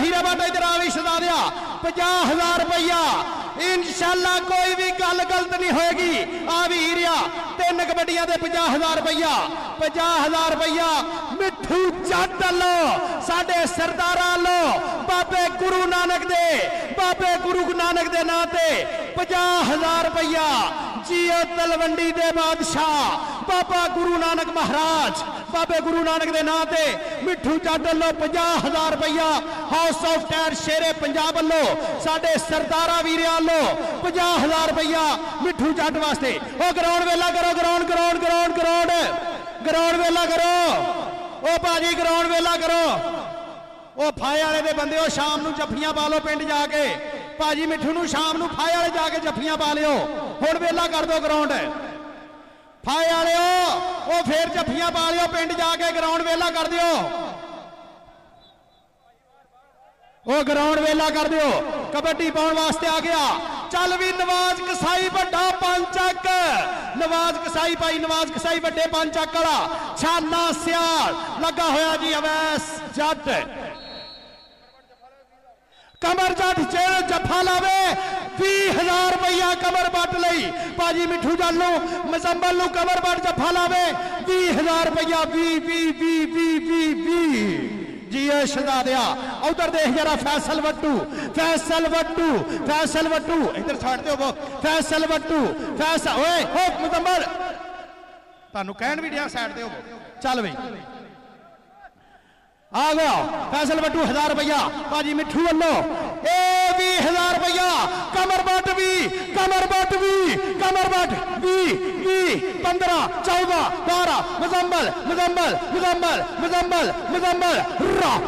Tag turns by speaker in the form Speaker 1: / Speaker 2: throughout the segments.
Speaker 1: हीरा भट्ट इधर आ भी सदा दिया 50,000 रुपया इंशाल्लाह कोई भी गल गलत नहीं होगी। आ भी हीरिया 3 कबड्डियां दे 50,000 रुपया 50,000 रुपया मिठू जट लो साडे सरदारा लो बाबे गुरु नानक दे नां ते 50,000 रुपया जियो तलवंडी दे बादशाह बाबा गुरु नानक महाराज बाबे गुरु नानक दे नां ते मिठू जट लो 50,000 रुपया हाउस ऑफ टायर शेरे पंजाब वालों साडे सरदारा वीरिया लो 50,000 रुपया मिठू जट वास्ते। ओ ग्राउंड वेला करो ग्राउंड वेला करो ओ भाजी ग्राउंड वेला करो। ओ फाए वाले दे बंदे ओ शाम नूं जफ्फियां पा लो पिंड जाके भाजी मिठू नूं शाम नूं फाए वाले जाके जफ्फियां पा लियो हुण वेला कर दो ग्राउंड फाए वाले ओ फिर जफ्फियां पा लियो पिंड जाके ग्राउंड वेला कर दियो ओ ग्राउंड वेला कर दियो कबड्डी पाउण वास्ते आ गया। चल भी नवाज कसाई बड़ा पंचक नवाज कसाई भाई नवाज कसाई बड़े पंचक वाला छाना सियाल लगा होया जी अवैस जट कमर जट जे जफा लावे 20,000 रुपया कमर बट लई भाजी मिठू जालू मजंबल नू कमर बट जफा लावे 20,000 रुपया 20 जी शहजादिया उधर देख जरा फैसल वट्टू इधर छाड़ दो वो फैसल वट्टू फैसल ओए हो मुजम्मल तानू कहन भी दिया साइड दे चल बई आ गया फैसल वट्टू 1,000 रुपया भाजी मिठू वालों 20,000 रुपया कमर बट भी 15 14 12 मुजम्मल रा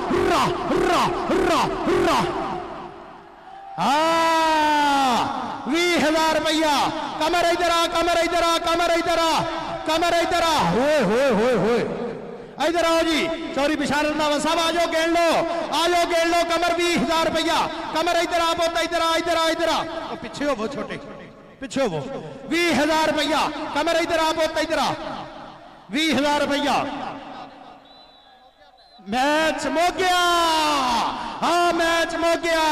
Speaker 1: 20,000 रुपया कमर इधर आ होए इधर आओ जी सॉरी बिशारत नावल साहब आ जाओ गेड़ लो कमर 20,000 रुपया कमर इधर आ पोता इधर आ पीछे हो वो छोटे पीछे हो 20,000 रुपया कमर इधर आ पोता इधर आ 20,000 रुपया मैच मो गया हाँ मैच मो गया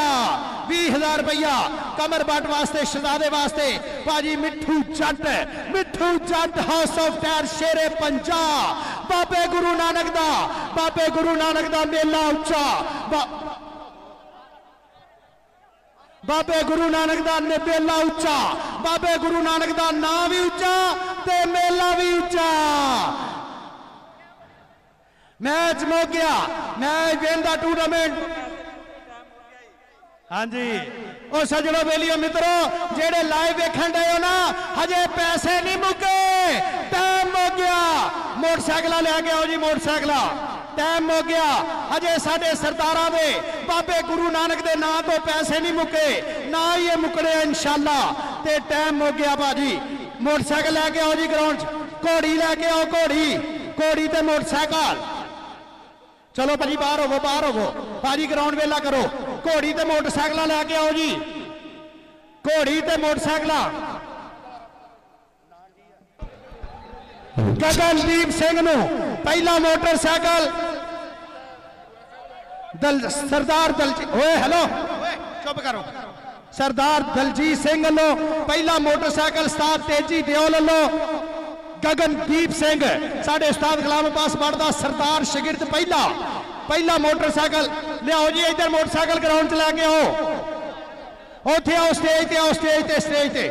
Speaker 1: 20,000 रुपया कमर बट वास्ते शहजादे वास्ते भाजी मिठू जट हाउस ऑफ टायर शेरे पंजाब बाबे गुरु नानक दा मेला उच्चा बाबे गुरु नानक दा मेला उच्चा बाबे गुरु नानक दा नाम भी उच्चा ते मेला भी उच्चा मैच मो गया मैच विन दा टूर्नामेंट हाँ जी ओ सजड़ो बेलियो मित्रों जेड़े लाइव वेखण डे हो ना हजे पैसे नहीं मुके टाइम हो गया मोटरसाइकिल लेके आओ जी मोटरसाइकिल टाइम हो गया हजे साडे सरदारा दे बाबे गुरु नानक दे नां तो पैसे नहीं मुके ना ये मुकने इंशाल्लाह ते टाइम हो गया भाजी मोटरसाइकिल लेके आओ जी ग्राउंड घोड़ी लेके आओ घोड़ी ते मोटरसाइकिल चलो भाजी बाहर होवो भाजी ग्राउंड वेला करो घोड़ी ते मोटरसाइकिल लेके आओ जी घोड़ी ते मोटरसाइकिल गगनदीप सिंह नू पहला मोटरसाइकिल सरदार ओए हेलो चुप करो सरदार दलजीत सिंह लो पहला मोटरसाइकिल उस्ताद तेजी दियोल लो गगनदीप सिंह साडे उस्ताद गुलाम अब्बास पढ़दा सरदार शागिर्द पहला मोटरसाइकिल लियाओ जी इधर मोटरसाइकिल ग्राउंड च लेके आओ उत्थे आओ स्टेज ते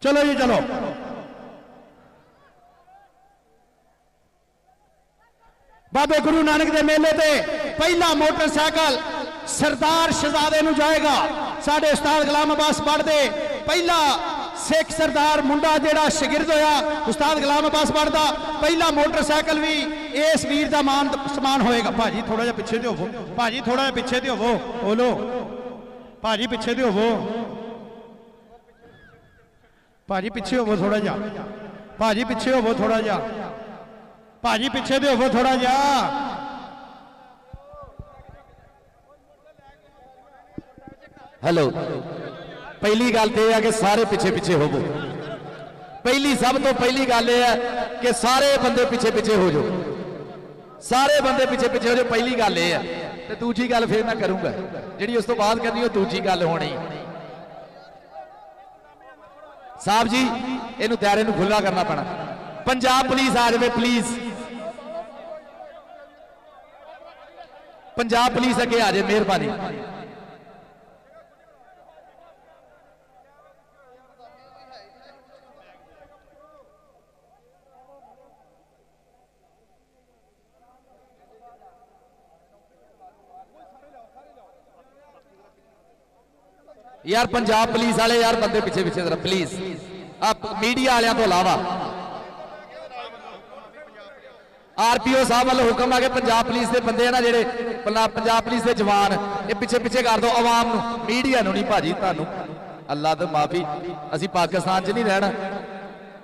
Speaker 1: चलो जी चलो बाबे गुरु नानक दे मेले ते पहला मोटरसाइकिल सरदार शहजादे नू जाएगा साडे उस्ताद गुलाम अब्बास पढ़दे पहला सिख सरदार मुंडा जेड़ा शागिर्द होया उस्ताद गुलाम अब्बास पढ़दा पहला मोटरसाइकिल भी इस वीर दा मान सम्मान होएगा। भाजी थोड़ा जिहा पिछे ते होवो भाजी थोड़ा जिहा पिछे ते होवो बोलो भाजी पिछे ते होवो भाजी पिछे होवो थोड़ा जिहा भाजी पिछे होवो थोड़ा जिहा भाजी पिछे ते होवो थोड़ा जिहा हेलो पहली गल तो यह है कि सारे पिछे पिछे होवो
Speaker 2: पहली सब तो पहली गल यह है कि सारे बंदे पिछे पिछे हो जाओ, सारे बंदे पिछे पिछे हो जाओ। पहली गल यह है। तो दूजी गल फिर मैं करूंगा जी उस तो बाद करनी वो दूजी गल होनी। साहब जी इनू तैयारे खुला करना पैना। पंजाब पुलिस आ जाए प्लीज, पंजाब पुलिस अगे आ जाए मेहरबानी। यार पंजाब पुलिस वाले यार बंदे पिछे पिछे जरा प्लीज, आप मीडिया वाले तो अलावा आरपीओ साहब वालों हुक्म आ गए पंजाब पुलिस के बंदे ना जेडे पंजाब पुलिस के जवान ये पिछे पिछे कर दो आवाम नूं, मीडिया नूं नहीं भाजी तुहानूं। अल्लाह तो माफी, असी पाकिस्तान च नहीं रहना।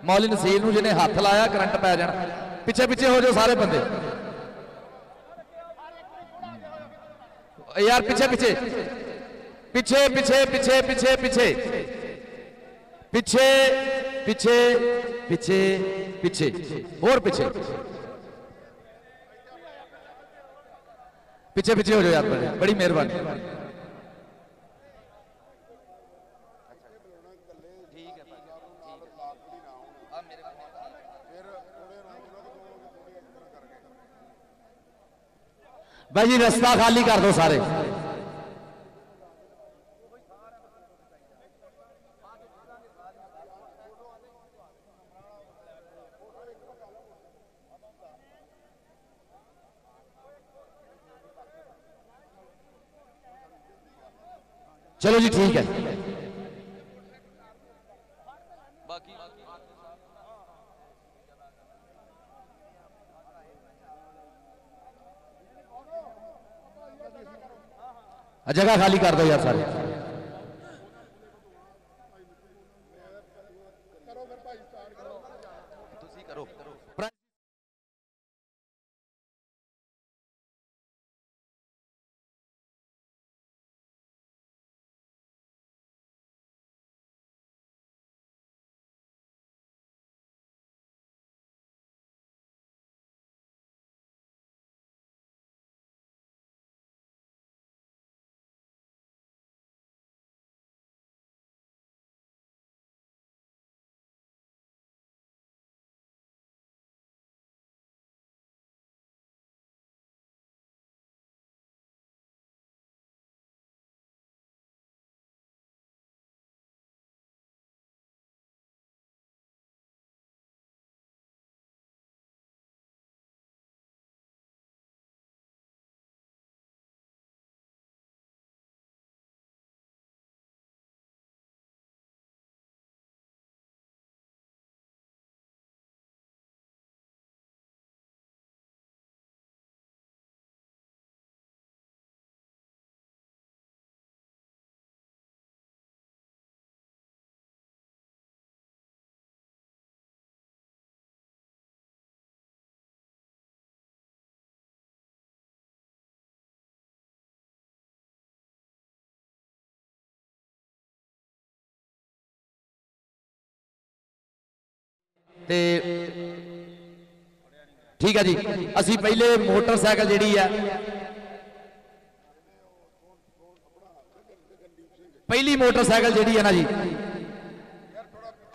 Speaker 2: मौली नसीर नूं जिन्हें हाथ लाया करंट पै जाना। पिछे पिछे हो जाओ सारे बंदे यार, पिछे पिछे पिछे पिछे पिछे पिछे पिछे पिछे पिछे पिछे पिछे और पिछे पिछे पिछे हो जाओ यार, बड़ी मेहरबानी। भाई जी रास्ता खाली कर दो सारे। चलो जी ठीक है। जगह खाली कर दो यार सारे। ठीक है जी, असी पहले मोटरसाइकिल जी है पहली मोटरसाइकिल जी है ना जी,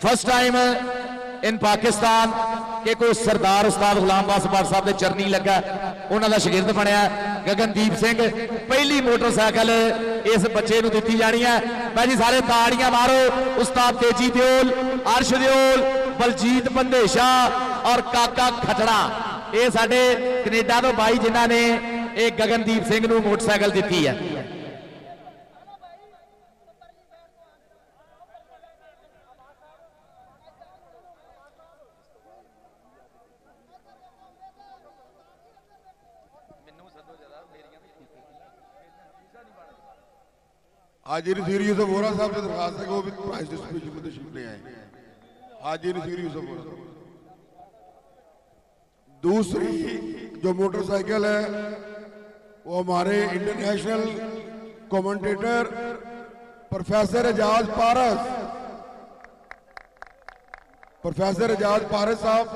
Speaker 2: फर्स्ट टाइम इन पाकिस्तान के कोई सरदार उस्ताद गुलाम बासपार साहब के चरनी लगा, उन्होंने शगिर्द बनया गगनदीप सिंह। पहली मोटरसाइकिल इस बच्चे को दी जानी है। मैं जी सारे ताड़ियां मारो। उस्ताद तेजी दियोल, अर्श दियोल, बलजीत बंदेशा और काका खटड़ा, ये साडे कनेडा तो भाई जिन्हों ने एक गगनदीप सिंह को मोटरसाइकिल दी है।
Speaker 3: हाजी नसीर यूसुफ वोरा साहब से दरखास्त है कि वो भी प्राइज डिस्ट्रीब्यूशन में तशरीफ ले आए। हाजी नसीर यूसुफ वोरा। दूसरी जो मोटरसाइकिल है वो हमारे इंटरनेशनल कमेंटेटर प्रोफेसर एजाज पारस, प्रोफेसर एजाज पारस साहब,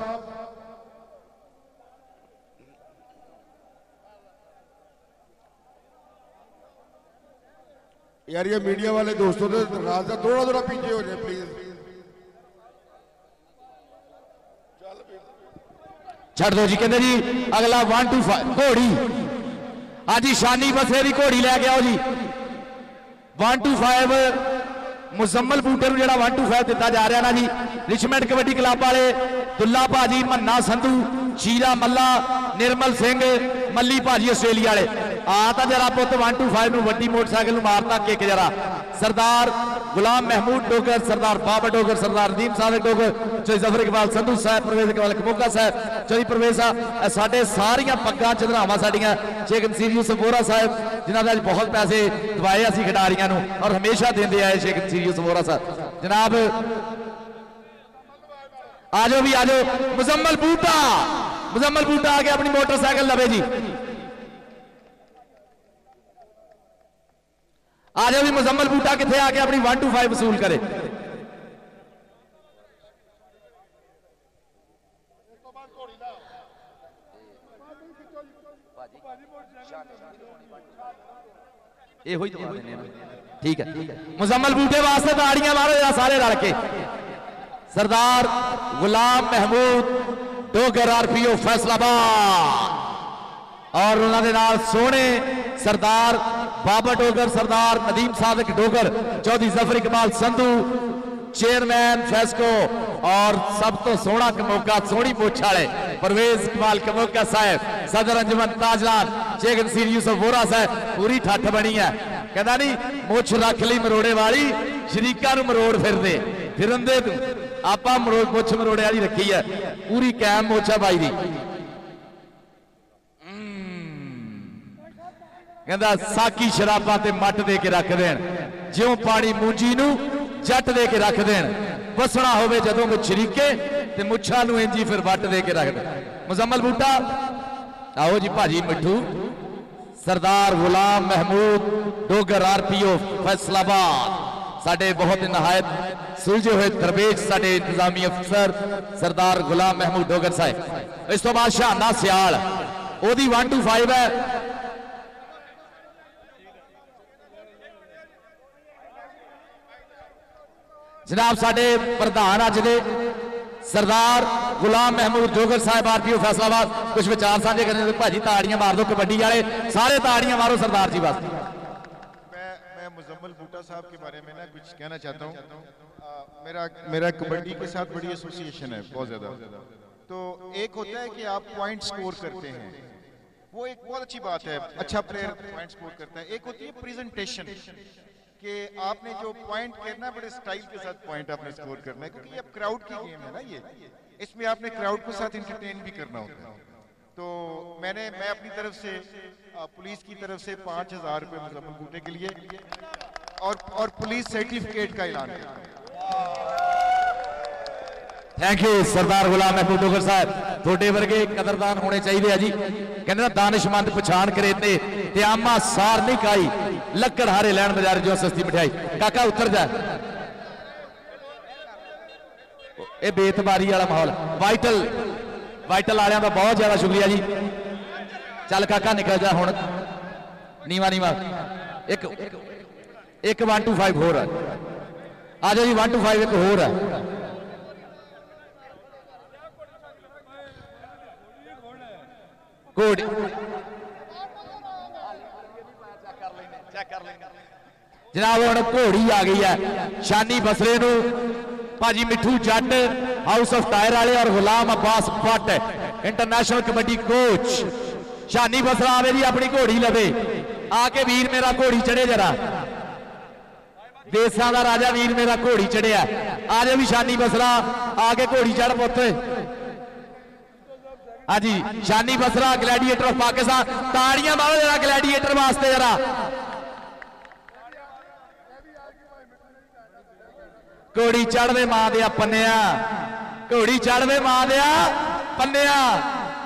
Speaker 3: यार ये मीडिया वाले दोस्तों से दरखास्त है थोड़ा थोड़ा पीछे हो जाए प्लीज।
Speaker 2: छड़ दो जी, कहते जी अगला 1 2 5 घोड़ी आज ही शानी बसरे की घोड़ी लैके आओ जी। 1 2 5 मुजम्मल बूटे को जो 1 2 5 दिता जा रहा ना जी। रिचमैंड कबड्डी क्लब वाले दुल्ला भाजी, मन्ना संधू, शीरा मल्ला, निर्मल सिंह मल्ली भाजी आस्ट्रेलिया वाले आता जरा पुत 1 2 5 वड्डी मोटरसाइकिल मारता किक जरा। सरदार गुलाम महमूद डोगर, सरदार बाबर डोगर, सरदार नदीम सादिक डोगर, चौधरी जफर इकबाल संधू साहब, परवेज इकबाल कमोका साहब, चौधरी परवेज साहब, साढ़े सारिया पग्गां चंद्रावां साडियां शेख नसीर यूसुफ वोरा साहब जिन्होंने अज बहुत पैसे दवाए असी खिडारियां नूं और हमेशा देंदे आए शेख नसीर यूसुफ वोरा साहब जनाब। आजो भी आजो, मुजम्मल बूटा आके अपनी मोटरसाइकिल लवे जी। आज भी मुजम्मल बूटा किथे आके अपनी 1 2 5 वसूल करे। ठीक है, मुजम्मल बूटे वास्ते ताड़ियां मारो जरा सारे रल के। सरदार गुलाम महमूद डोगर आरपीओ फैसलाबाद और उन्होंने नाल सोने सरदार बाबर डोगर, सरदार नदीम सादिक डोगर, चौधरी जफर इकबाल संधू चेयरमैन फेस्को और सब तो सोहना कमोका सोहनी मुछ वाले परवेज इकबाल कमोका साहब, सदर अंजुमन ताजलान शेख नसीर यूसुफ वोरा साहब। पूरी ठठ बनी है, कहता नहीं मुछ रख ली मरोड़े वाली शरीका नूं मरोड़ फिरदे फिरंदे तू आपा मुछ मरोड़े वाली रखी है। पूरी कैम मुछ है भाई दी। कहता साकी शराबा ते मट दे के रख देन, ज्यों पानी मूंजी नूं जट दे के रख देन, वसना होवे जदों मुछ शरीके ते मुछां नूं इंजी फिर वट दे के रख देन। मुजम्मल बूटा आओ जी भाजी मिठू। सरदार गुलाम महमूद डोगर आरपीओ फैसलाबाद साडे बहुत नहायत सुलझे हुए दरवेश साडे इंतजामी अफसर सरदार गुलाम महमूद डोगर साहब। इस तो बाद शाहना सियाल ओदी 1 2 5 है। जनाब साडे प्रधान अज दे सरदार गुलाम महमूद डोगर साहब आरपीओ फैसलाबाद कुछ विचार साझे करने। भाजी ताड़ियां मार दो कबड्डी वाले सारे, ताड़ियां मारो सरदार जी बस।
Speaker 4: मैं मुजम्मल बूटा साहब के बारे में ना कुछ कहना चाहता हूँ। मेरा कबड्डी के साथ बड़ी एसोसिएशन है बहुत ज्यादा। तो एक होता है कि आप पॉइंट स्कोर करते हैं, वो एक बहुत अच्छी बात है, अच्छा प्लेयर पॉइंट स्कोर करता है। एक होती है प्रेजेंटेशन कि आपने जो पॉइंट करना है बड़े स्टाइल के साथ पॉइंट आपने स्कोर करना है, क्योंकि अब क्राउड की गेम है ना ये, इसमें आपने क्राउड के साथ इंटरटेन भी करना होता है। तो मैं अपनी तरफ से पुलिस की तरफ से 5000 रुपए मुजम्मल बूटे के लिए और पुलिस सर्टिफिकेट का ऐलान करता हूं।
Speaker 2: थैंक यू सरदार गुलाम महमूद डोगर साहब, थोड़े वर्गे कदरदान होने चाहिए जी। कहते दानिशमंद पछाण करे ते आमा सार नहीं खाई लक्कड़ हारे लैन बाजार जो सस्ती मिठाई। काका उतर जा, ये बेतबारी वाला माहौल। वाइटल वाले का बहुत ज्यादा शुक्रिया जी। चल काका निकल जा हुण, नीवा एक 1 2 5 होर आ जाओ जी। 1 2 5 एक होर है। घोड़ी जनाब हुण घोड़ी आ गई है शानी बसरे नूं भाजी मिठू जट हाउस ऑफ टायर वाले और गुलाम अब्बास भट्ट इंटरनेशनल कबड्डी कोच। शानी बसरा आवे जी अपनी घोड़ी लवे आके वीर मेरा घोड़ी चढ़े जरा, देसां दा राजा वीर मेरा घोड़ी चढ़िया। आज भी शानी बसरा आके घोड़ी चढ़ पुत्त। हाँ जी शानी बसरा ग्लैडिएटर ऑफ पाकिस्तान, ताड़ियां मारो जरा ग्लैडिएटर वास्ते जरा। घोड़ी चढ़ दे मां दिया पन्निया, घोड़ी चढ़ दे मां दिया पन्निया।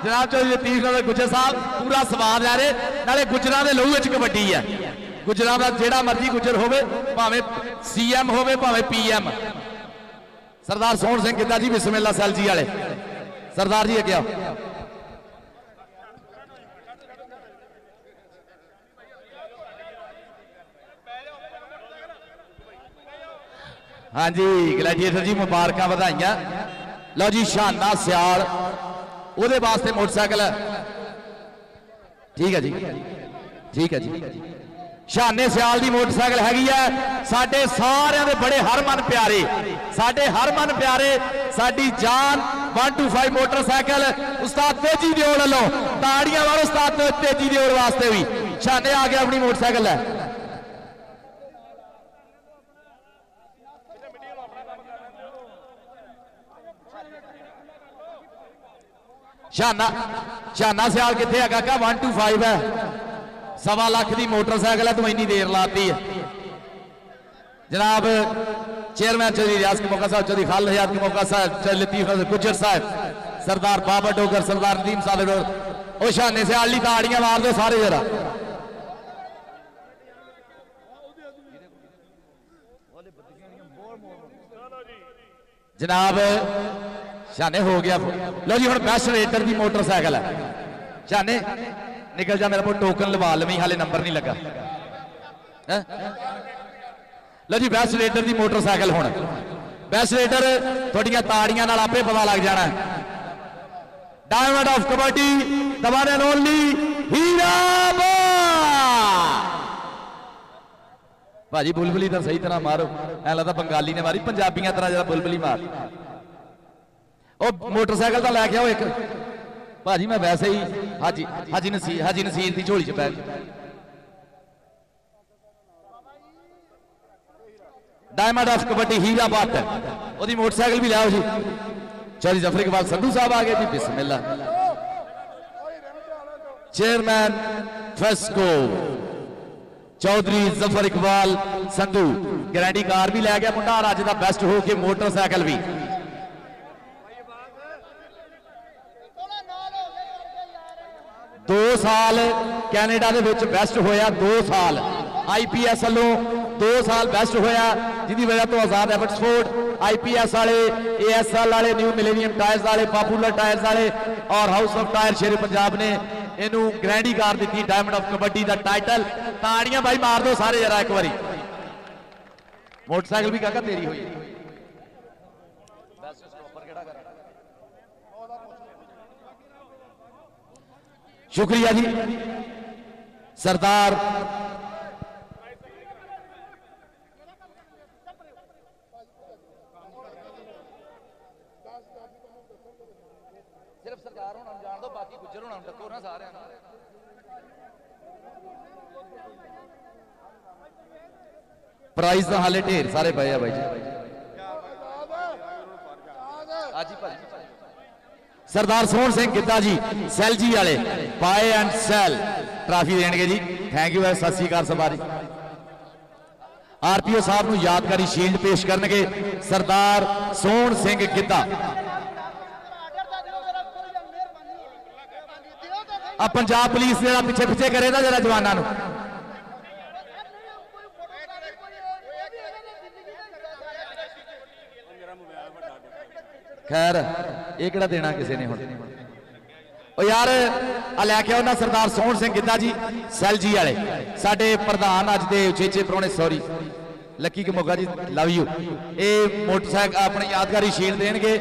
Speaker 2: जनाब चौधरी लतीफ नगर गुजर साहब पूरा स्वाद आ रहे, नाले गुजरां दे लहू विच कबड्डी है। गुजरां दा जेड़ा मर्जी गुजर होवे, भावें सीएम होवे भावें पीएम, सरदार सोहन सिंह गिद्धा जी बिस्मिल्लाह सैलजी वाले सरदार जी अगे आओ। हाँ जी ग्लैडिएटर जी मुबारक बधाइयां। लो जी शाना सियाल ਉਹਦੇ ਵਾਸਤੇ मोटरसाइकिल है। ठीक है जी ठीक है जी। शाने सियाल की मोटरसाइकिल हैगी है साडे सारिਆਂ ਦੇ बड़े हरमन प्यारे साडे हरमन प्यारे साडी जान 125 मोटरसाइकिल उस्ताद तेजी दिओल वालों ताड़ियां मारो उस्ताद तेजी दिओल वास्ते भी। शाने आ गया अपनी मोटरसाइकिल है। शाना शाना सियाल कितने है काका 125 है 1.25 लाख की मोटरसाइकिल है तू इन्नी देर लाती है। जनाब चेयरमैन चौधरी रियाज के मौका साहब चौधरी खालिद हयात के मौका साहब लतीफ गुजर साहब सरदार बाबा डोगर सरदार नदीम साहब और शाने सियाल ली ताड़ियां मार दो सारे जरा। जनाब शाने हो गया। लो जी हम बेस्ट रेटर की मोटरसाइकिल है। शाने निकल जा मेरा को टोकन लवा लवी हाले नंबर नहीं लगा। लो जी बेस्ट रेटर की मोटरसाइकिल हुण बेस्ट रेटर थोड़ियां ताड़ियां नाल आपे पता लग जाना। Diamond of kabaddi the one and only Heera भाजी बुलबुली तो सही तरह मारो ऐ लगता बंगाली ने मारी पंजाबियां तरह जरा बुलबुली मार। ਉਹ मोटरसाइकिल तो लैके आओ एक भाजी मैं वैसे ही हाजी नसीर की झोली च पै डायमंड ऑफ कबड्डी हीरा बात है वो मोटरसाइकिल भी लाओ जी। चौधरी जफर इकबाल संधू साहब आ गए जी बिस्मिल्लाह। Chairman FESCO Chaudhry Zafar Iqbal Sandhu guarantee car भी लै गया मुंडा अज का बेस्ट हो के मोटरसाइकिल भी। 2 साल कैनेडा दे विच बेस्ट होया 2 साल IPS वालों 2 साल बेस्ट होया जिसकी वजह तो आजाद एबर्ट्सफोर्ड IPS वाले ASL वाले न्यू मिलेनियम टायर्स वाले पॉपुलर टायर्स वाले और house of tyre Sher Punjab ने इनू ग्रैंडी कार दी डायमंड ऑफ कबड्डी का टाइटल। ताड़ियां भाई मार दो सारे जरा एक बारी। मोटरसाइकिल भी काका तेरी हुई शुक्रिया जी सरदार। सिर्फ सरकार होना जान दो बाकी गुजर होना टक्को ना सारे। प्राइज तो हाले ढेर सारे पे है भाई जी। सरदार सोहन सिंह गिद्धा जी सैल जी वाले पाए एंड सैल ट्राफी देंगे जी। थैंक यू सत श्री अकाल सवारी। RPO साहब को यादगारी शील्ड पेश करनगे सरदार सोहन सिंह गिद्धा। अब पंजाब पुलिस जरा पिछे पिछे करे ना जरा जवानों। खैर ये किहड़ा देना किसी ने हुण यार आ लैके आओ ना सरदार सोहन सिंह गिद्धा जी सैल जी वाले साडे प्रधान अज दे उचेचे प्राहुणे सॉरी लक्की के मोगा जी लव यू। ये मोटरसाइकिल अपनी यादगारी शील्ड देंगे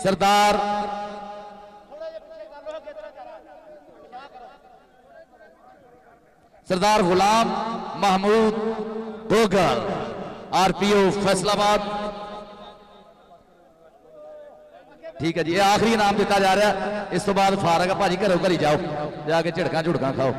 Speaker 2: सरदार सरदार गुलाम महमूद डोगर RPO फैसलाबाद। ठीक है जी ये आखिरी इनाम दिता जा रहा है। इस तो बाद फारग भाजी घरों घर जाओ जाके झिड़का झुड़का खाओ।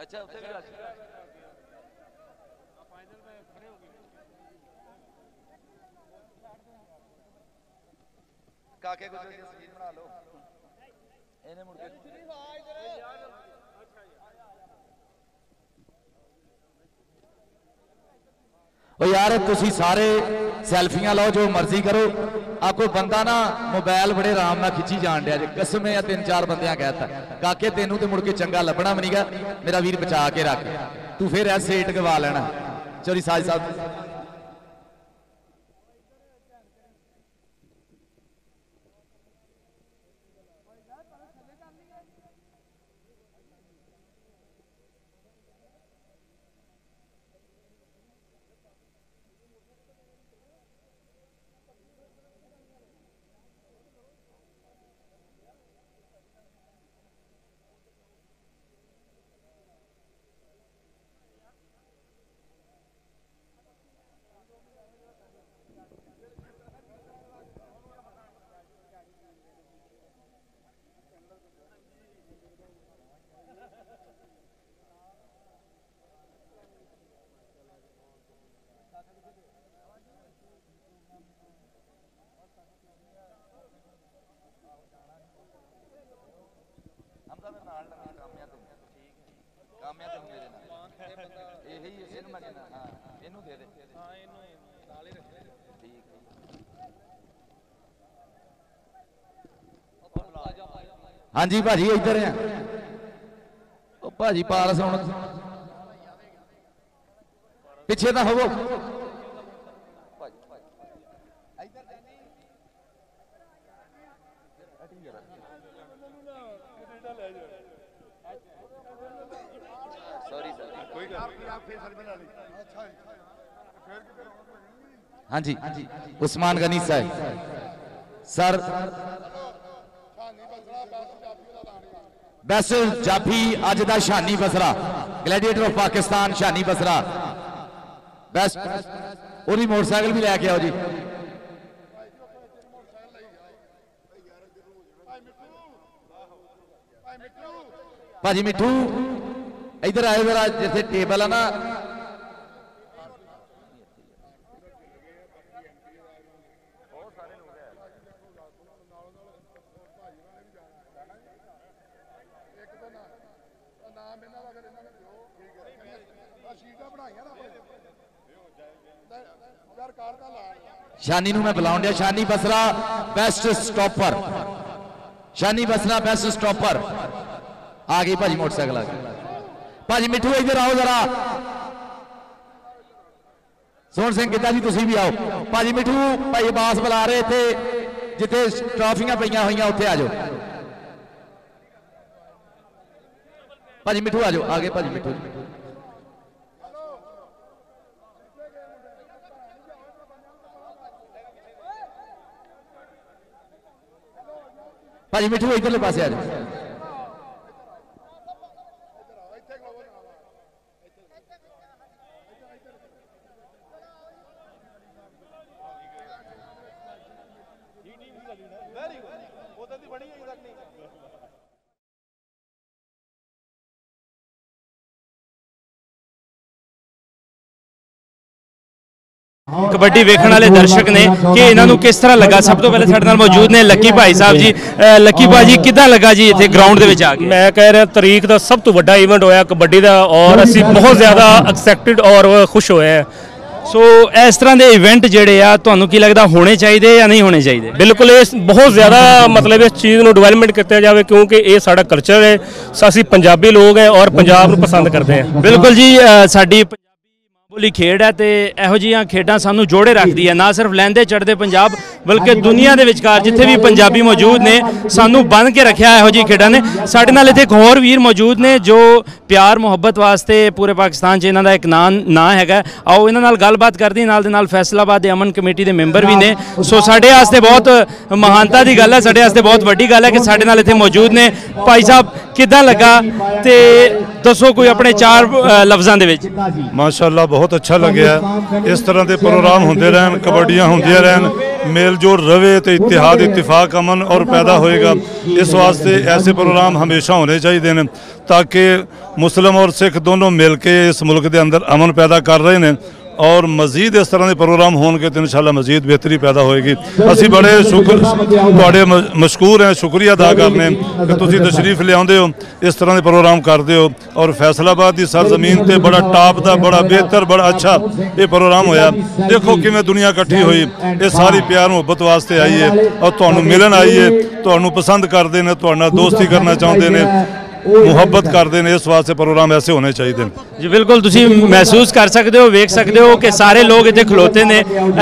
Speaker 2: अच्छा उत्थे भी रश काके को तस्वीर बना लो इन्हें मुड़ के ओ यार तुसी सारे सैल्फियां लो जो मर्जी करो आ कोई बंदा ना मोबाइल बड़े आराम नाल खिंची जान दिया जे कसम है 3-4 बंदियां कहता काके तेनू ते मुड़ के चंगा लभना भी नहींगा मेरा वीर बचा के रख तू फिर ऐ सेट गवा लेना चोरी साज साहब हाँ जी भाजी इधर है भाजी पारस हुण पिछे ना होवो हाँ जी उस्मान गनी साहब सर बेस्ट जाफी अज दा Shani Basra gladiator of Pakistan Shani Basra best ओरी मोटरसाइकिल भी लैके आओ जी भाजी मिठू इधर आए जरा जिथे टेबल है ना शानी नूं मैं बुलाउण दिया शानी बसरा बेस्ट स्टॉपर शानी बसरा बेस्ट स्टॉपर आ गई भाजी मोटरसाइकिल आ गई भाजी मिठू इधर आओ जरा सोहन सिंह किदा जी तुसीं भी आओ भाजी मिठू भाई अब्बास बुला रहे थे जिथे ट्रॉफियां पईयां होईयां उत्थे आ जाओ भाजी मिठू आ जाओ आगे भाजी मिठू भाजी मिठू इधरले पासे आ जाओ
Speaker 5: कबड्डी वेखण वाले दर्शक ने कि इन्हों किस तरह लगा सब तो पहले साडे नाल मौजूद ने लक्की भाई साहब जी लक्की भाजी किदां लगा जी इत्थे ग्राउंड दे विच आके
Speaker 6: मैं कह रहा तरीक दा सब तो बड़ा इवेंट होया कबड्डी दा और असी बहुत ज़्यादा एक्साइटेड और खुश होए हैं
Speaker 5: सो इस तरह के इवेंट जिहड़े आ तुहानूं की लगदा होने चाहिए या नहीं होने चाहिए
Speaker 6: बिल्कुल ये बहुत ज़्यादा मतलब इस चीज़ को डिवेलपमेंट किया जाए क्योंकि ये साडा कल्चर है असी पंजाबी लोग हैं और पंजाब नूं पसंद करते हैं
Speaker 5: बिल्कुल जी साडी ਬੋਲੀ ਖੇਡ ਹੈ ਤੇ ਇਹੋ ਜਿਹੀਆਂ ਖੇਡਾਂ ਸਾਨੂੰ ਜੋੜੇ ਰੱਖਦੀ ਹੈ, ਨਾ ਸਿਰਫ ਲਹਿੰਦੇ ਚੜ੍ਹਦੇ ਪੰਜਾਬ ਬਲਕਿ ਦੁਨੀਆ ਦੇ ਵਿਚਕਾਰ ਜਿੱਥੇ ਵੀ ਪੰਜਾਬੀ ਮੌਜੂਦ ਨੇ ਸਾਨੂੰ ਬੰਨ੍ਹ ਕੇ ਰੱਖਿਆ ਇਹੋ ਜਿਹੀ ਖੇਡਾਂ ਨੇ। ਸਾਡੇ ਨਾਲ ਇੱਥੇ ਇੱਕ ਹੋਰ ਵੀਰ ਮੌਜੂਦ ਨੇ ਜੋ ਪਿਆਰ ਮੁਹੱਬਤ ਵਾਸਤੇ ਪੂਰੇ ਪਾਕਿਸਤਾਨ 'ਚ ਇਹਨਾਂ ਦਾ ਇੱਕ ਨਾਂ ਹੈਗਾ। ਆਓ ਇਹਨਾਂ ਨਾਲ ਗੱਲਬਾਤ ਕਰਦੇ, ਨਾਲ ਦੇ ਨਾਲ ਫੈਸਲਾਬਾਦ ਦੇ ਅਮਨ ਕਮੇਟੀ ਦੇ ਮੈਂਬਰ ਵੀ ਨੇ। ਸੋ ਸਾਡੇ ਵਾਸਤੇ ਬਹੁਤ ਮਹਾਨਤਾ ਦੀ ਗੱਲ ਹੈ, ਸਾਡੇ ਵਾਸਤੇ ਬਹੁਤ ਵੱਡੀ ਗੱਲ ਹੈ ਕਿ ਸਾਡੇ ਨਾਲ ਇੱਥੇ ਮੌਜੂਦ ਨੇ। ਭਾਈ ਸਾਹਿਬ ਕਿੱਦਾਂ ਲੱਗਾ ਤੇ ਦੱਸੋ ਕੋਈ ਆਪਣੇ ਚਾਰ ਲਫ਼ਜ਼ਾਂ ਦੇ ਵਿੱਚ।
Speaker 7: ਮਾਸ਼ਾਅੱਲਾ ਬਹੁਤ ਅੱਛਾ ਲੱਗਿਆ। ਇਸ ਤਰ੍ਹਾਂ ਦੇ ਪ੍ਰੋਗਰਾਮ ਹੁੰਦੇ ਰਹਿਣ, ਕਬੱਡੀਆਂ ਹੁੰਦੀਆਂ ਰਹਿਣ, ਮੇਲ ਜੋਲ ਰਵੇ ਤੇ ਇਤਿਹਾਦ ਇਤਫਾਕ ਅਮਨ ਔਰ ਪੈਦਾ ਹੋਏਗਾ। ਇਸ ਵਾਸਤੇ ਐਸੇ ਪ੍ਰੋਗਰਾਮ ਹਮੇਸ਼ਾ ਹੋਣੇ ਚਾਹੀਦੇ ਨੇ ਤਾਂ ਕਿ ਮੁਸਲਿਮ ਔਰ ਸਿੱਖ ਦੋਨੋਂ ਮਿਲ ਕੇ ਇਸ ਮੁਲਕ ਦੇ ਅੰਦਰ ਅਮਨ ਪੈਦਾ ਕਰ ਰਹੇ ਨੇ और मजीद इस तरह के प्रोग्राम होंगे तो इंशाअल्लाह मजीद बेहतरी पैदा होएगी। असी बड़े तुहाडे मशकूर हैं, शुक्रिया अदा करने कि तुसी तशरीफ लियाउंदे हो, इस तरह के प्रोग्राम करते हो। और फैसलाबाद की सरजमीन ते बड़ा टॉप का, बड़ा बेहतर, बड़ा अच्छा ये प्रोग्राम होया। देखो किवें दुनिया इकट्ठी हुई, ये सारी प्यार मुहब्बत वास्ते आई है और तुहानू मिलन आई है, तुहानू पसंद करते हैं, तुहाडे नाल दोस्ती करना चाहते हैं, मुहब्बत करते हैं। इस वास्ते प्रोग्राम ऐसे होने चाहिए
Speaker 5: जी। बिल्कुल तुसी महसूस कर सकते हो, वेख सकते हो कि सारे लोग इतने खलोते ने,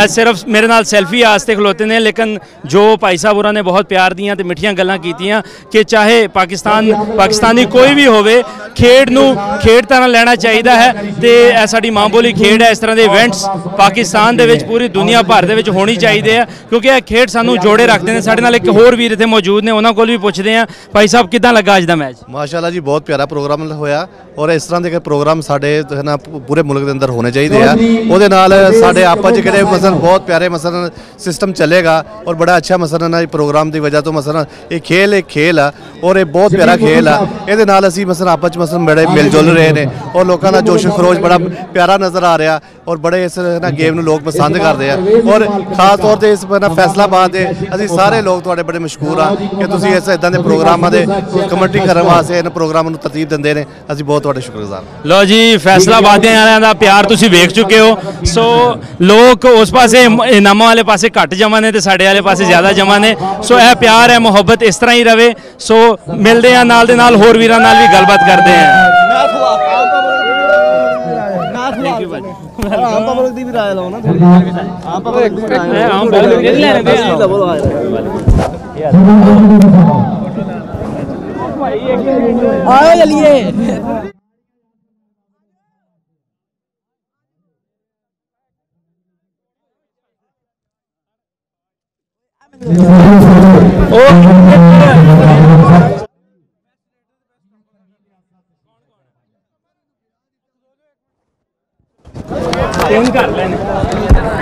Speaker 5: सिर्फ मेरे नाल सैल्फी वास्ते खलोते ने, लेकिन जो भाई साहब होरां ने बहुत प्यार दियां ते मिठियां गल्लां कीतियां कि चाहे पाकिस्तानी कोई भी होवे, खेड नूं खेड तरह लेना चाहिए है। तो यह साडी मां बोली खेड है। इस तरह के इवेंट्स पाकिस्तान दे विच पूरी दुनिया भर दे विच होनी चाहिए है, क्योंकि यह खेड सानू जोड़े रखते हैं। साडे नाल एक होर वीर इत्थे मौजूद ने, उन्हां कोल भी पुछदे हैं। भाई साहब किदां लगा अज दा मैच?
Speaker 8: माशाअल्लाह जी बहुत प्यारा प्रोग्राम होया और इस तरह के प्रोग्राम साडे है ना पूरे मुल्क के अंदर होने चाहिए है। ਉਹਦੇ ਨਾਲ ਸਾਡੇ आपस च किहड़े मसलन बहुत प्यारे मसलन सिस्टम चलेगा और बड़ा अच्छा मसलन है प्रोग्राम की वजह तो मसलन ये खेल एक खेल है और ये बहुत प्यारा खेल है। ਇਹਦੇ ਨਾਲ ਅਸੀਂ मसलन आपस च मसलन बड़े मिल जुल रहे हैं और लोगों का जोश खरोश बड़ा प्यारा नज़र आ रहा और बड़े इस ना गेम ਨੂੰ लोग पसंद करते हैं। और खास तौर पर इस ना फैसलाबाद के ਅਸੀਂ ਸਾਰੇ ਲੋਕ ਤੁਹਾਡੇ बड़े मशहूर हाँ कि ਤੁਸੀਂ ਇਸ ਇਦਾਂ ਦੇ ਪ੍ਰੋਗਰਾਮਾਂ ਦੇ ਕਮੇਟੀ ਕਰਨ ਵਾਸਤੇ ਇਹਨਾਂ ਪ੍ਰੋਗਰਾਮਾਂ ਨੂੰ ਤਰਤੀਬ ਦਿੰਦੇ ਨੇ। ਅਸੀਂ ਬਹੁਤ ਤੁਹਾਡੇ ਸ਼ੁਕਰਗੁਜ਼ਾਰ।
Speaker 5: ਲਓ ਜੀ ਫੈਸਲਾਬਾਦੀਆਂ ਵਾਲਿਆਂ ਦਾ ਪਿਆਰ ਤੁਸੀਂ ਵੇਖ ਚੁੱਕੇ ਹੋ। ਸੋ ਲੋਕ ਉਸ ਪਾਸੇ ਇਨਾਮਾਂ ਵਾਲੇ ਪਾਸੇ ਘੱਟ ਜਮਾ ਨੇ ਤੇ ਸਾਡੇ ਵਾਲੇ ਪਾਸੇ ਜ਼ਿਆਦਾ ਜਮਾ ਨੇ। ਸੋ ਇਹ ਪਿਆਰ ਹੈ, ਮੁਹੱਬਤ ਇਸ ਤਰ੍ਹਾਂ ਹੀ ਰਵੇ। ਸੋ ਮਿਲਦੇ ਆ ਨਾਲ ਦੇ ਨਾਲ ਹੋਰ ਵੀਰਾਂ ਨਾਲ ਵੀ ਗੱਲਬਾਤ ਕਰਦੇ ਆ।
Speaker 9: ਆਮ ਪਬਲਿਕ ਦੀ ਵੀ ਰਾਏ ਲਓ ਨਾ ਥੋੜੀ। ਆਮ ਪਬਲਿਕ ਦੀ ਰਾਏ ਆਮ ਪਬਲਿਕ ਦੀ ਲੈਣੇ ਦੇ ਆਓ ਚਲਿਏ।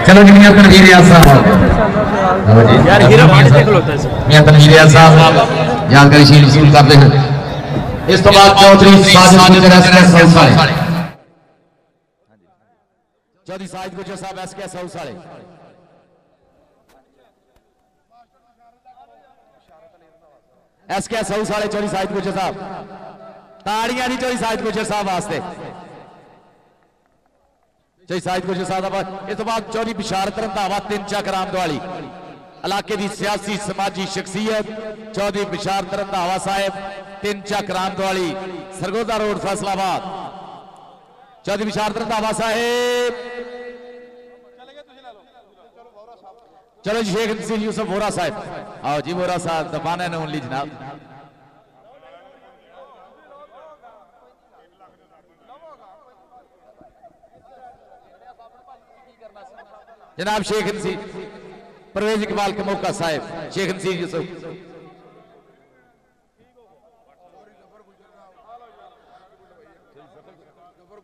Speaker 2: चलो जी मियां तनवीर रियाज साहब,
Speaker 5: यार हीरा फाड़ से खलोता है।
Speaker 2: मियां तनवीर रियाज साहब जानकारी शील वसूल करते हैं। इस तो बाद चौधरी साजिद गुजर एसकेएस हाउस चौधरी साजिद गुजर साहब एसकेएस हाउस वाले एसकेएस हाउस वाले चौधरी साजिद गुजर साहब ताड़ियां दी चौधरी साजिद गुजर साहब वास्ते। चौधरी साजिद गुजर साहब इस तो बाद चौधरी बिशारत रंधावा 3 चक रामदवाली इलाके की सियासी समाजी शख्सियत चौधरी बिशारत रंधावा साहब 3 चक रामदवाली सरगोदा रोड फैसलाबाद। चौधरी बिशारत रंधावा साहब चलो जी शेख नसीर यूसुफ वोरा साहब आओ जी वोरा साहब दबाना ने ओनली जनाब। जनाब शेख नसीर परवेज इकबाल के मौका साहब शेख नसीर यूसुफ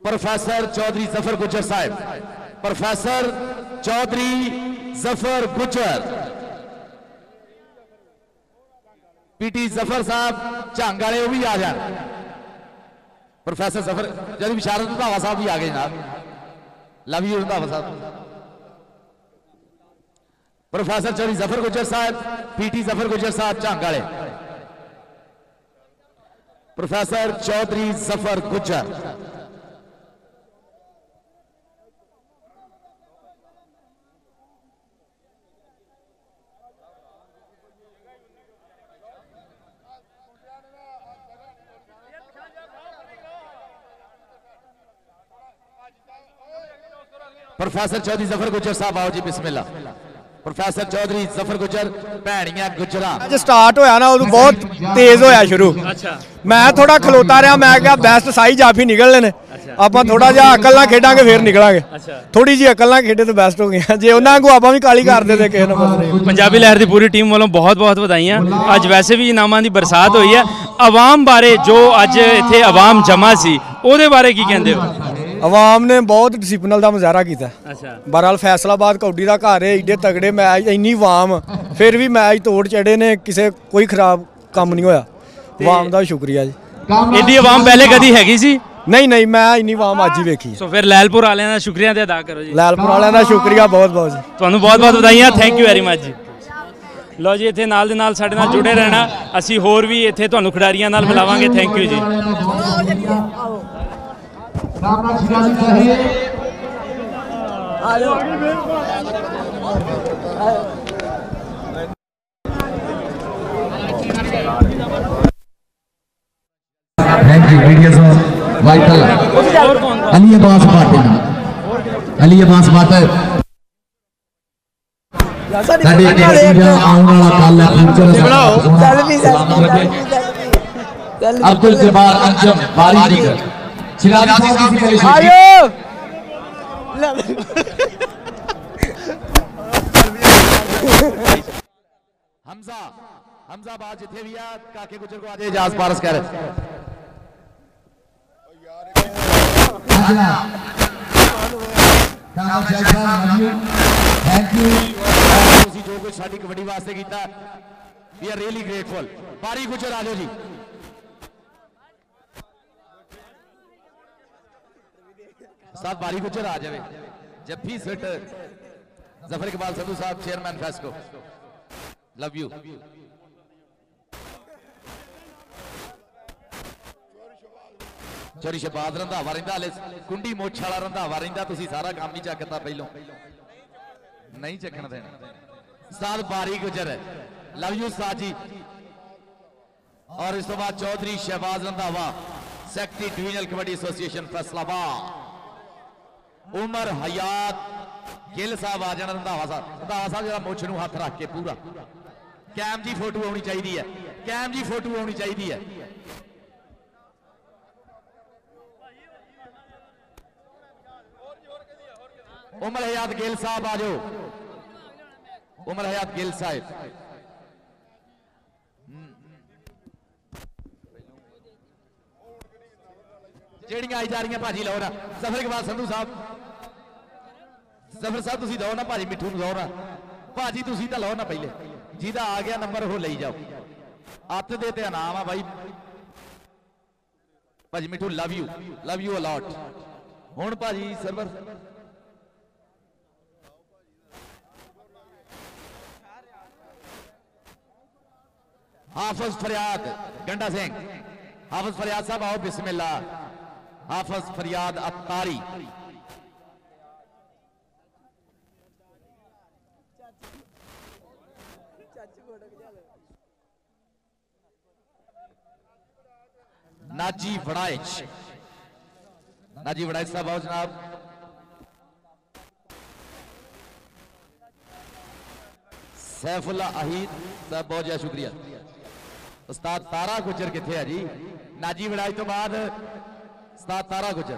Speaker 2: प्रोफेसर चौधरी जफर गुजर साहब प्रोफेसर चौधरी जफर गुजर पीटी जफर साहब झंग वाले वो भी आ जाए। प्रोफेसर जफर चौधरी बिशारत रंधावा साहब भी आ गए जनाब। लव यू रंधावा साहब। प्रोफेसर चौधरी जफर गुजर साहब पीटी जफर गुजर साहब झंग वाले प्रोफेसर चौधरी जफर गुजर प्रोफेसर चौधरी जफर गुजर साहब आओ जी बिस्मिल्लाह। प्रोफेसर चौधरी जफर गुजर भैणियां गुजरा
Speaker 10: जो स्टार्ट होया ना उदों बहुत तेज होया शुरू। मैं थोड़ा खलोता रहा, मैं क्या बेस्ट साई जाफी निकलने ने, आप थोड़ा जहा अकल ना खेडांगे फिर निकलांगे। थोड़ी जी अकल ना खेडे तो बेस्ट हो गया, जे उन्होंने को आप भी काली कर दे किसी ने।
Speaker 5: पंजाबी लहर की पूरी टीम वालों बहुत बहुत बधाइयां। अज वैसे भी इनामां की बरसात हुई है। आवाम बारे जो अज इत्थे आवाम जमा सी उहदे बारे की कहंदे हो?
Speaker 10: आवाम ने बहुत डिसिपलिन का मुजाहरा किया। बहरहाल फैसलाबाद कौडी का घर है, एडे तगड़े मैच, इन्नी वाम, फिर भी मैच तोड़ चढ़े ने, किसी कोई खराब काम नहीं होया। वाम का शुक्रिया जी।
Speaker 5: एडी आवाम पहले कदी हैगी सी?
Speaker 10: नहीं नहीं, मैं इन्नी वाम अज ही वेखी।
Speaker 5: सो फिर लैलपुर वालियां दा शुक्रिया ते अदा करो जी।
Speaker 10: लैलपुर वालियां दा शुक्रिया बहुत बहुत जी,
Speaker 5: तुहानू बहुत बहुत बधाइयां। थैंक यू वेरी मच जी। लो जी, इत्थे नाल दे नाल साडे नाल जुड़े रहना, असीं होर भी इत्थे तुहानू खिडारियां नाल मिलावांगे। थैंक यू जी।
Speaker 11: Thank you. Videos of vital. Ali Abbas Bhatt. Ali Abbas Bhatt. साडे कबड्डी आने वाला कल है फ्यूचर। अब्दुल जब्बार अंजम बारी दीगर चिराग साहब की पहले
Speaker 10: आयो
Speaker 2: हमजा हमजा बाज जिथे भी आ काके गुजर को आजे इजाज पारस कर
Speaker 11: थैंक यू।
Speaker 2: ਤੁਸੀਂ ਜੋ ਕੁਝ ਸਾਡੀ ਕਬੱਡੀ ਵਾਸਤੇ ਕੀਤਾ, ਵੀ ਆਰ ਰੀਅਲੀ ਗ੍ਰੇਟਫੁਲ। ਬਾਰੀ ਗੁਜਰ ਆ ਜਾਓ ਜੀ। साहब बारी गुजर आ जाए। जफ्फी सेठ जफर इकबाल संधू साहब चेयरमैन फेस्को, लव यू। चोरी शबाद रंधावा रहिंदा, हले कुंडी मुछ वाला रंधावा रहिंदा, तुसीं सारा काम नहीं चकता, पहलों नहीं चकन देना। उस्ताद बारी गुजर लव यू उस्ताद जी। और इस तो बाद Chaudhry Shahbaz Randhawa secretary divisional kabaddi association Faisalabad. Umar Hayat Gill साहब आ जाना। रंधावा साहब जरा मुछ नूं हथ रख के पूरा कैम जी फोटो आनी चाहिए है, कैम जी फोटो आनी चाहिए है। उमर हयात गिल साहब आ जाओ। उमर हयात गिल साहब ਜਿਹੜੀਆਂ आई जा रही भाजी लो ना। जफर इकबाल संधू साहब, जफर साहब तुसी दो ना भाजी मिठू लो ना। भाजी तुसी तो लो ना पहले, जिहदा आ गया नंबर वो ले जाओ। अत दे ते इनाम आ भाई। भाजी मिठू लव यू अलॉट। हुण भाजी सरवर हाफिज फरियाद गंडा सिंह, हाफिज फरियाद साहब आओ बिस्मिल्लाह। हाफिज फरियाद अत्तारी, नाजी वड़ाइच, नाजी वड़ाइच साहब आओ जनाब। सैफुल्ला अहीद साहब बहुत ज्यादा शुक्रिया। उस्ताद तारा गुजर किथे है जी? नाजी वड़ाइच तो बाद उस्ताद तारा गुजर।